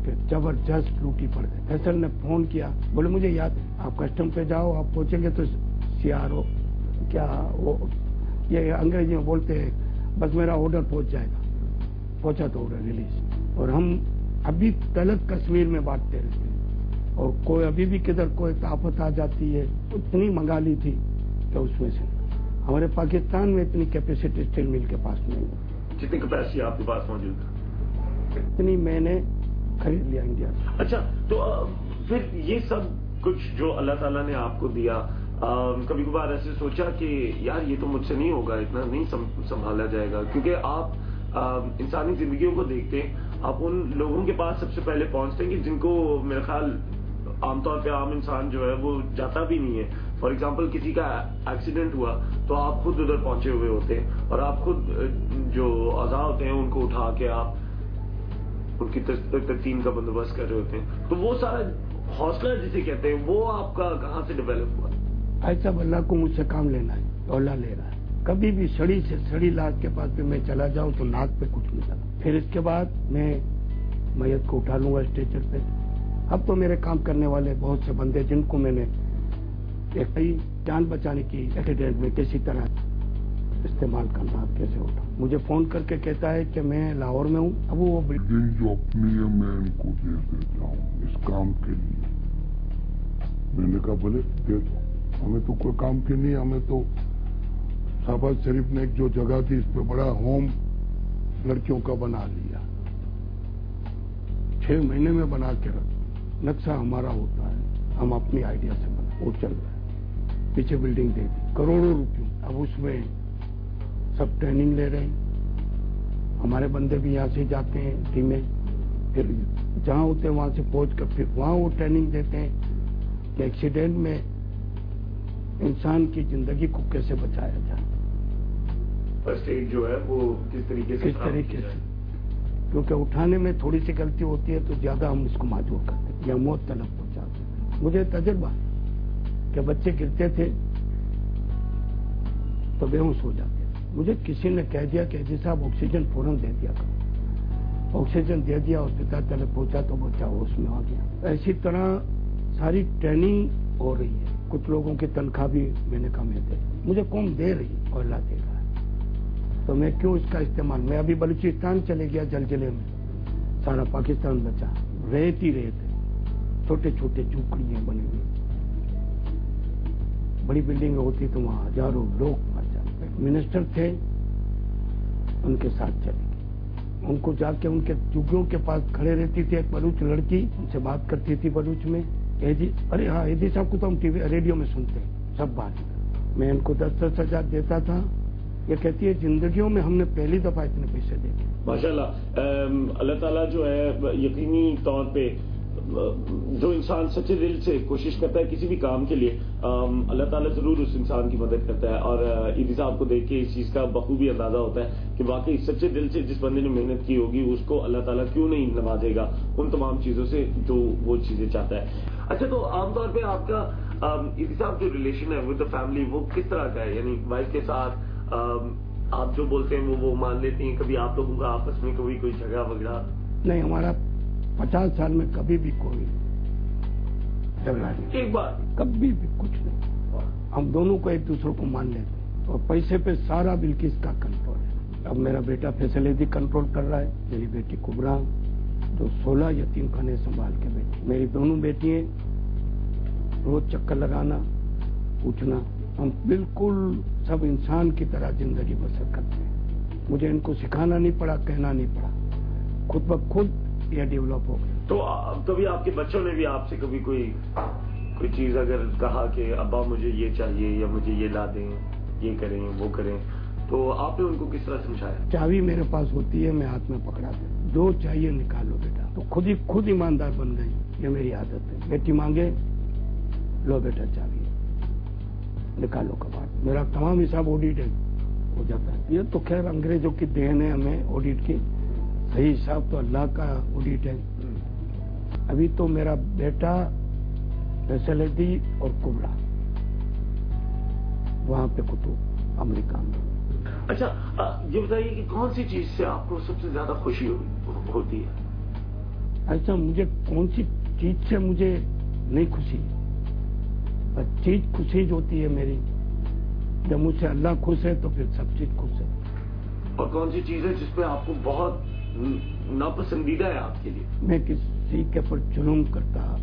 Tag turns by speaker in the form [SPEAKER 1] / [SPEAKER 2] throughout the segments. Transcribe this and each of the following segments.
[SPEAKER 1] फिर जबरदस्त लूटी पड़ गई। फैसल ने फोन किया, बोले मुझे याद है, आप कस्टम पे जाओ, आप पहुंचेंगे तो CRO क्या वो ये अंग्रेजी में बोलते हैं, बस मेरा ऑर्डर पहुंच जाएगा। पहुंचा तो ऑर्डर रिलीज। और हम अभी तलक कश्मीर में बांटते रहते हैं, और कोई अभी भी किधर कोई आफत आ जाती है, इतनी मंगा ली थी कि उसमें से हमारे पाकिस्तान में इतनी कैपेसिटी स्टील मिल के पास नहीं है।
[SPEAKER 2] जितनी कैपेसिटी आपके पास मौजूद है
[SPEAKER 1] इतनी मैंने खरीद लिया इंडिया से।
[SPEAKER 2] अच्छा, तो फिर ये सब कुछ जो अल्लाह ताला ने आपको दिया, कभी कभार ऐसे सोचा कि यार ये तो मुझसे नहीं होगा, इतना नहीं संभाला जाएगा? क्योंकि आप इंसानी जिंदगियों को देखते हैं, आप उन लोगों के पास सबसे पहले पहुंचते हैं कि जिनको मेरा ख्याल आमतौर पे आम इंसान जो है वो जाता भी नहीं है। फॉर एग्जाम्पल किसी का एक्सीडेंट हुआ तो आप खुद उधर पहुंचे हुए होते हैं, और आप खुद जो अज़ा होते हैं उनको उठा के आप उनकी तदफीन का बंदोबस्त कर रहे होते हैं। तो वो सारा हौसला जिसे कहते हैं, वो आपका कहाँ से डेवलप हुआ?
[SPEAKER 1] ऐसा अल्लाह को मुझसे काम लेना है, अल्लाह ले रहा है। कभी भी सड़ी से सड़ी लाश के पास भी मैं चला जाऊं तो नाक पे कुछ नहीं लगा। फिर इसके बाद मैं मैयत को उठा लूंगा स्ट्रेचर पे। अब तो मेरे काम करने वाले बहुत से बंदे, जिनको मैंने एक जान बचाने की एक्सीडेंट में किसी तरह इस्तेमाल करना, कैसे उठा, मुझे फोन करके कहता है कि मैं लाहौर में हूँ। अब वो
[SPEAKER 3] बिल्डिंग जो अपनी है मैं इनको दे देता हूँ इस काम के लिए। मैंने कहा बोले दे दो, हमें तो कोई काम की नहीं, हमें तो शाहबाज शरीफ ने एक जो जगह थी इस पे बड़ा होम लड़कियों का बना लिया, 6 महीने में बना के रख। नक्शा हमारा होता है, हम अपनी आइडिया से बना, वो चल रहा है। पीछे बिल्डिंग दे दी करोड़ों रुपयों, अब उसमें सब ट्रेनिंग ले रहे हैं। हमारे बंदे भी यहाँ से जाते हैं टीमें, फिर जहाँ होते हैं वहां से पहुंच कर फिर वहां वो ट्रेनिंग देते हैं कि एक्सीडेंट में इंसान की जिंदगी को कैसे बचाया जाए,
[SPEAKER 2] फर्स्ट एड जो है वो किस तरीके से
[SPEAKER 1] क्योंकि उठाने में थोड़ी सी गलती होती है तो ज्यादा हम इसको माजूर करते हैं या मौत तलब पहुंचाते हैं। मुझे तजुर्बा कि बच्चे गिरते थे तो बेहोश हो जाते थे। मुझे किसी ने कह दिया कि जी साहब ऑक्सीजन फौरन दे दिया करो। ऑक्सीजन दे दिया, अस्पताल तक पहुंचा तो बच्चा होश में आ गया। ऐसी तरह सारी ट्रेनिंग हो रही है। कुछ लोगों की तनख्वाह भी मैंने कम दे, मुझे कौन दे रही और अल्लाह दे रहा है, तो मैं क्यों इसका इस्तेमाल। मैं अभी बलूचिस्तान चले गया, जलजले में सारा पाकिस्तान बचा, रेत ही रेत है, छोटे छोटे झोपड़ियां बनी हुई। बड़ी बिल्डिंग होती तो वहां हजारों लोग मर जाते। मिनिस्टर थे, उनके साथ चले गए, उनको जाके उनके झुग्गियों के पास खड़े रहती थी। एक बलूच लड़की उनसे बात करती थी बलूच में, एजी, अरे हाँ एजी साहब को तो हम टीवी रेडियो में सुनते हैं सब बात। मैं इनको 10-10 हजार देता था। ये कहती है जिंदगियों में हमने पहली दफा इतने पैसे देखे।
[SPEAKER 2] माशाल्लाह, अल्लाह ताला जो है यकीनी तौर पे जो इंसान सच्चे दिल से कोशिश करता है किसी भी काम के लिए, अल्लाह ताला जरूर उस इंसान की मदद करता है। और ईदी साहब को देख के इस चीज का बखूबी अंदाजा होता है कि वाकई सच्चे दिल से जिस बंदे ने मेहनत की होगी उसको अल्लाह ताला क्यों नहीं नवाजेगा उन तमाम चीजों से जो वो चीजें चाहता है। अच्छा, तो आमतौर पे आपका ईदी साहब जो रिलेशन है विद द फैमिली वो किस तरह का है? यानी वाइफ के साथ आप जो बोलते हैं वो मान लेती हैं? कभी आप लोगों का आपस में कभी कोई झगड़ा वगैरह?
[SPEAKER 1] नहीं, हमारा 50 साल में कभी भी कोई झगड़ा नहीं,
[SPEAKER 2] एक बार
[SPEAKER 1] कभी भी कुछ नहीं। हम दोनों को एक दूसरे को मान लेते हैं, और पैसे पे सारा बिल्किस का कंट्रोल है। अब मेरा बेटा फैसल एदी कंट्रोल कर रहा है, मेरी बेटी कुबरा जो 16 यतीम खाने संभाल के बेटी, मेरी दोनों बेटियां रोज चक्कर लगाना पूछना। हम बिल्कुल सब इंसान की तरह जिंदगी बसर करते हैं। मुझे इनको सिखाना नहीं पड़ा, कहना नहीं पड़ा, खुद ब खुद ये डेवलप हो गया।
[SPEAKER 2] तो कभी आपके बच्चों ने भी आपसे कभी कोई चीज अगर कहा कि अब्बा मुझे ये चाहिए या मुझे ये ला दें, ये करें वो करें, तो आपने उनको किस तरह समझाया?
[SPEAKER 1] चाबी मेरे पास होती है, मैं हाथ में पकड़ा दे, जो चाहिए निकालो बेटा। तो खुद ईमानदार बन गई। ये मेरी आदत है, बेटी मांगे लो बेटा चाबी निकालो कबाड़। मेरा तमाम हिसाब ऑडिट हो जाता है। ये तो खैर अंग्रेजों की देन है हमें ऑडिट की, सही हिसाब तो अल्लाह का ऑडिट है। अभी तो मेरा बेटा फैसिलिटी और कुबरा वहां पे कुतुब अमेरिका में।
[SPEAKER 2] अच्छा, ये बताइए कि कौन सी चीज से आपको सबसे ज्यादा खुशी होती है?
[SPEAKER 1] ایسا مجھے کون سی چیز سے مجھے نہیں خوشی ہے، چیز خوشی جو ہوتی ہے میری، جب مجھ سے اللہ خوش ہے تو پھر سب چیز خوش ہے۔
[SPEAKER 2] اور کون سی چیز ہے جس پہ آپ کو بہت ناپسندیدہ ہے آپ کے لیے؟
[SPEAKER 1] میں کسی کے پر ظلم کرتا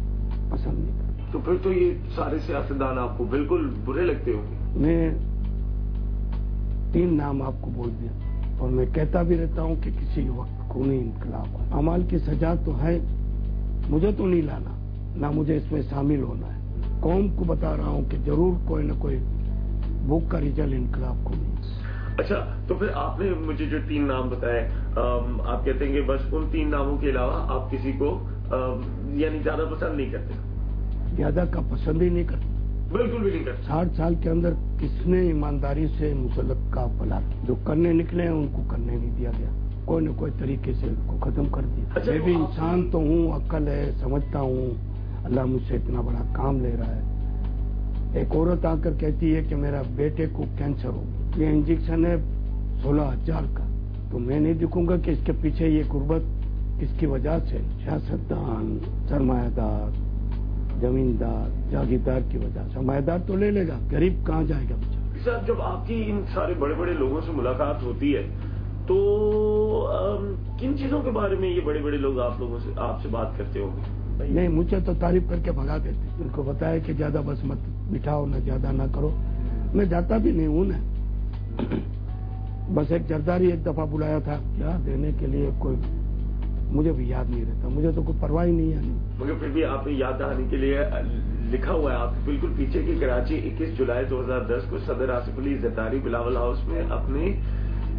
[SPEAKER 1] پسند نہیں کرتا۔
[SPEAKER 2] تو پھر تو یہ سارے سیاستدان آپ کو بالکل برے لگتے ہوں گے۔
[SPEAKER 1] میں 3 نام آپ کو بول دیا، اور میں کہتا بھی رہتا ہوں کہ کسی وقت خونی انقلاب ہو۔ اعمال کی سزا تو ہے، مجھے تو نہیں لانا، نہ مجھے اس میں شامل ہونا ہے۔ قوم کو بتا رہا ہوں کہ ضرور کوئی نہ کوئی بھوک کا رجل انقلاب کو نہیں۔
[SPEAKER 2] اچھا، تو پھر آپ نے مجھے جو 3 نام بتائے، آپ کہتے ہیں کہ بس ان 3 ناموں کے علاوہ آپ کسی کو یعنی زیادہ پسند نہیں کرتے؟
[SPEAKER 1] زیادہ کا پسند ہی نہیں کرتا،
[SPEAKER 2] بالکل بھی نہیں کرتے۔
[SPEAKER 1] 60 سال کے اندر کس نے ایمانداری سے مسلک کا بھلا کیا؟ جو کرنے نکلے ہیں ان کو کرنے نہیں دیا گیا، کوئی نہ کوئی طریقے سے ان کو ختم کر دیا۔ میں بھی انسان تو ہوں، عقل ہے، سمجھتا ہوں اللہ مجھ سے اتنا بڑا کام لے رہا ہے۔ ایک عورت آ کر کہتی ہے کہ میرا بیٹے کو کینسر ہو گیا، یہ انجیکشن ہے 16,000 کا، تو میں نہیں دیکھوں گا کہ اس کے پیچھے یہ غربت کس کی وجہ سے، سیاستدان، سرمایہ دار، زمیندار، جاگیردار کی وجہ سے۔ سرمایہ دار تو لے لے گا، غریب کہاں جائے گا بیچارہ؟
[SPEAKER 2] صاحب، جب آپ کی ان سارے بڑے بڑے لوگوں سے ملاقات ہوتی ہے تو کن چیزوں کے بارے میں یہ بڑے بڑے لوگ آپ سے بات کرتے ہوں گے؟
[SPEAKER 1] نہیں، مجھے تو تعریف کر کے بھگا دیتے، ان کو بتایا کہ زیادہ بس مت بٹھاؤ، نہ زیادہ نہ کرو۔ میں جاتا بھی نہیں ہوں نا، بس ایک زرداری ایک دفعہ بلایا تھا کیا دینے کے لیے، کوئی مجھے بھی یاد نہیں رہتا، مجھے تو کوئی پرواہ ہی نہیں ہے۔
[SPEAKER 2] مگر پھر بھی آپ نے یاد دہانی کے لیے لکھا ہوا ہے آپ بالکل پیچھے کہ کراچی 21 جولائی 2010 کو صدر آصف علی زرداری بلاول ہاؤس میں اپنے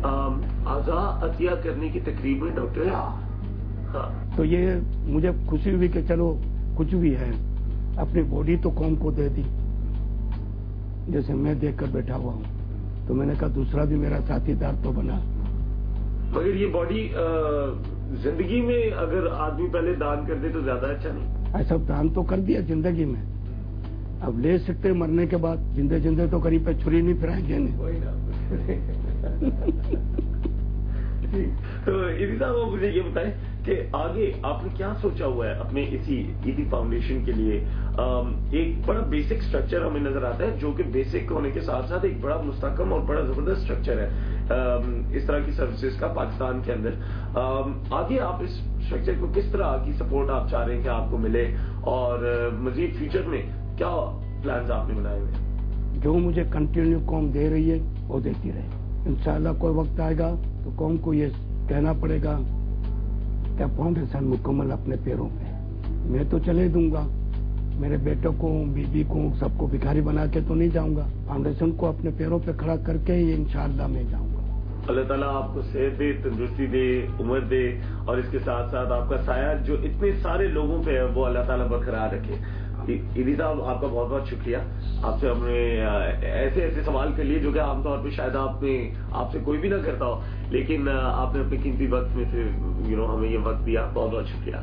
[SPEAKER 2] اعضاء عطیہ کرنے کی تقریب میں ڈاکٹر، ہاں، تو
[SPEAKER 1] یہ مجھے خوشی ہوئی کہ چلو کچھ بھی ہے، اپنی باڈی تو قوم کو دے دی، جیسے میں دیکھ کر بیٹھا ہوا ہوں، تو میں نے کہا دوسرا بھی میرا ساتھی دار تو بنا۔
[SPEAKER 2] مگر یہ باڈی زندگی میں اگر آدمی پہلے دان کر دے تو زیادہ اچھا نہیں؟
[SPEAKER 1] ایسا دان تو کر دیا زندگی میں، اب لے سکتے مرنے کے بعد، جندے جندے تو قریب پہ چھری نہیں پھرائیں گے۔
[SPEAKER 2] تو ایدی صاحب، آپ مجھے یہ بتائیں کہ آگے آپ نے کیا سوچا ہوا ہے اپنے اسی ایدی فاؤنڈیشن کے لیے؟ ایک بڑا بیسک سٹرکچر ہمیں نظر آتا ہے، جو کہ بیسک ہونے کے ساتھ ساتھ ایک بڑا مستحکم اور بڑا زبردست سٹرکچر ہے اس طرح کی سروسز کا پاکستان کے اندر۔ آگے آپ اس سٹرکچر کو کس طرح کی سپورٹ آپ چاہ رہے ہیں کہ آپ کو ملے، اور مزید فیوچر میں کیا پلانز آپ نے بنائے ہوئے؟
[SPEAKER 1] جو مجھے کنٹینیو قوم دے رہی ہے وہ دیتی رہے، انشاءاللہ کوئی وقت آئے گا تو قوم کو یہ کہنا پڑے گا کہ فاؤنڈیشن مکمل اپنے پیروں پہ۔ میں تو چلے دوں گا، میرے بیٹوں کو، بیوی کو، سب کو بھکاری بنا کے تو نہیں جاؤں گا، فاؤنڈیشن کو اپنے پیروں پہ کھڑا کر کے ہی انشاءاللہ میں جاؤں گا۔ اللہ
[SPEAKER 2] تعالیٰ آپ کو صحت دے، تندرستی دے، عمر دے، اور اس کے ساتھ ساتھ آپ کا سایہ جو اتنے سارے لوگوں پہ ہے وہ اللہ تعالیٰ برقرار رکھے۔ ایدی صاحب، آپ کا بہت بہت شکریہ، آپ سے ہم نے ایسے سوال کر لیے جو کہ عام طور پہ شاید آپ سے کوئی بھی نہ کرتا ہو، لیکن آپ نے اپنے قیمتی وقت میں سے ہمیں یہ وقت دیا، بہت بہت شکریہ۔